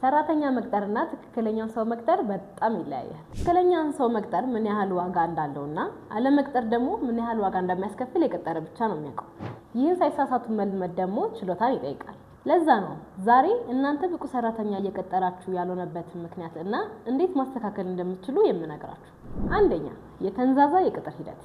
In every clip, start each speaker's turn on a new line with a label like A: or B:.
A: ሰራተኛ መቅጠርና ትክክለኛውን ሰው መቅጠር በጣም ይለያያል። ትክክለኛውን ሰው መቅጠር ምን ያህል ዋጋ እንዳለውና አለመቅጠር ደግሞ ምን ያህል ዋጋ እንደሚያስከፍል የቀጠረ ብቻ ነው የሚያውቀው። ይህን ሳይሳሳቱ መልመድ ደግሞ ችሎታን ይጠይቃል። ለዛ ነው ዛሬ እናንተ ብቁ ሰራተኛ እየቀጠራችሁ ያልሆነበትን ምክንያት እና እንዴት ማስተካከል እንደምትችሉ የምነግራችሁ። አንደኛ፣ የተንዛዛ የቅጥር ሂደት።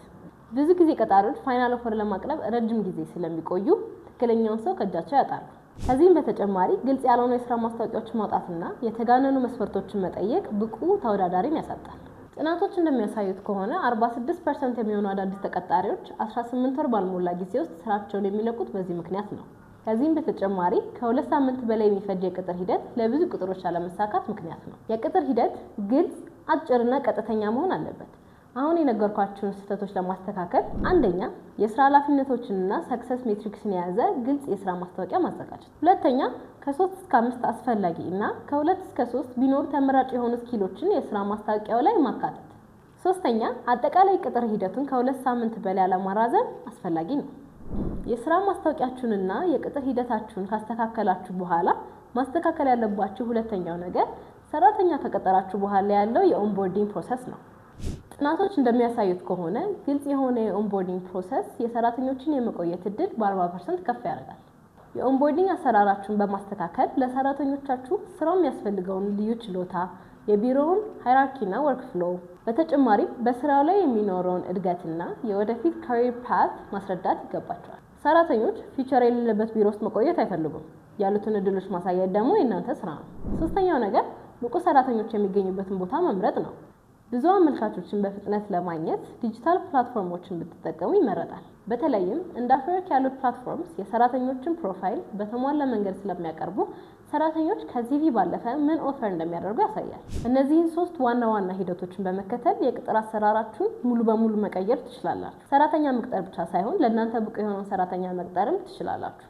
A: ብዙ ጊዜ ቀጣሪዎች ፋይናል ኦፈር ለማቅረብ ረጅም ጊዜ ስለሚቆዩ ትክክለኛውን ሰው ከእጃቸው ያጣሉ። ከዚህም በተጨማሪ ግልጽ ያልሆኑ የስራ ማስታወቂያዎችን ማውጣትና የተጋነኑ መስፈርቶችን መጠየቅ ብቁ ተወዳዳሪን ያሳጣል። ጥናቶች እንደሚያሳዩት ከሆነ 46% የሚሆኑ አዳዲስ ተቀጣሪዎች 18 ወር ባልሞላ ጊዜ ውስጥ ስራቸውን የሚለቁት በዚህ ምክንያት ነው። ከዚህም በተጨማሪ ከ2 ሳምንት በላይ የሚፈጅ የቅጥር ሂደት ለብዙ ቅጥሮች አለመሳካት ምክንያት ነው። የቅጥር ሂደት ግልጽ፣ አጭርና ቀጥተኛ መሆን አለበት። አሁን የነገርኳችሁን ስህተቶች ለማስተካከል አንደኛ፣ የስራ ኃላፊነቶችንና ሰክሰስ ሜትሪክስን የያዘ ግልጽ የስራ ማስታወቂያ ማዘጋጀት። ሁለተኛ፣ ከ3 እስከ 5 አስፈላጊ እና ከ2 እስከ 3 ቢኖር ተመራጭ የሆኑ ስኪሎችን የስራ ማስታወቂያው ላይ ማካተት። ሶስተኛ፣ አጠቃላይ ቅጥር ሂደቱን ከ2 ሳምንት በላይ አለማራዘም አስፈላጊ ነው። የስራ ማስታወቂያችሁንና የቅጥር ሂደታችሁን ካስተካከላችሁ በኋላ ማስተካከል ያለባችሁ ሁለተኛው ነገር ሰራተኛ ከቀጠራችሁ በኋላ ያለው የኦንቦርዲንግ ፕሮሰስ ነው። ጥናቶች እንደሚያሳዩት ከሆነ ግልጽ የሆነ የኦንቦርዲንግ ፕሮሰስ የሰራተኞችን የመቆየት እድል በ40% ከፍ ያደርጋል። የኦንቦርዲንግ አሰራራችሁን በማስተካከል ለሰራተኞቻችሁ ስራው የሚያስፈልገውን ልዩ ችሎታ፣ የቢሮውን ሃይራርኪና ወርክፍሎው፣ በተጨማሪም በስራው ላይ የሚኖረውን እድገትና የወደፊት ካሪየር ፓት ማስረዳት ይገባቸዋል። ሰራተኞች ፊቸር የሌለበት ቢሮ ውስጥ መቆየት አይፈልጉም። ያሉትን እድሎች ማሳየት ደግሞ የእናንተ ስራ ነው። ሶስተኛው ነገር ብቁ ሰራተኞች የሚገኙበትን ቦታ መምረጥ ነው። ብዙ አመልካቾችን በፍጥነት ለማግኘት ዲጂታል ፕላትፎርሞችን ብትጠቀሙ ይመረጣል። በተለይም እንደ አፕወርክ ያሉ ፕላትፎርምስ የሰራተኞችን ፕሮፋይል በተሟላ መንገድ ስለሚያቀርቡ ሰራተኞች ከሲቪ ባለፈ ምን ኦፈር እንደሚያደርጉ ያሳያል። እነዚህን 3 ዋና ዋና ሂደቶችን በመከተል የቅጥር አሰራራችሁን ሙሉ በሙሉ መቀየር ትችላላችሁ። ሰራተኛ መቅጠር ብቻ ሳይሆን ለእናንተ ብቁ የሆነውን ሰራተኛ መቅጠርም ትችላላችሁ።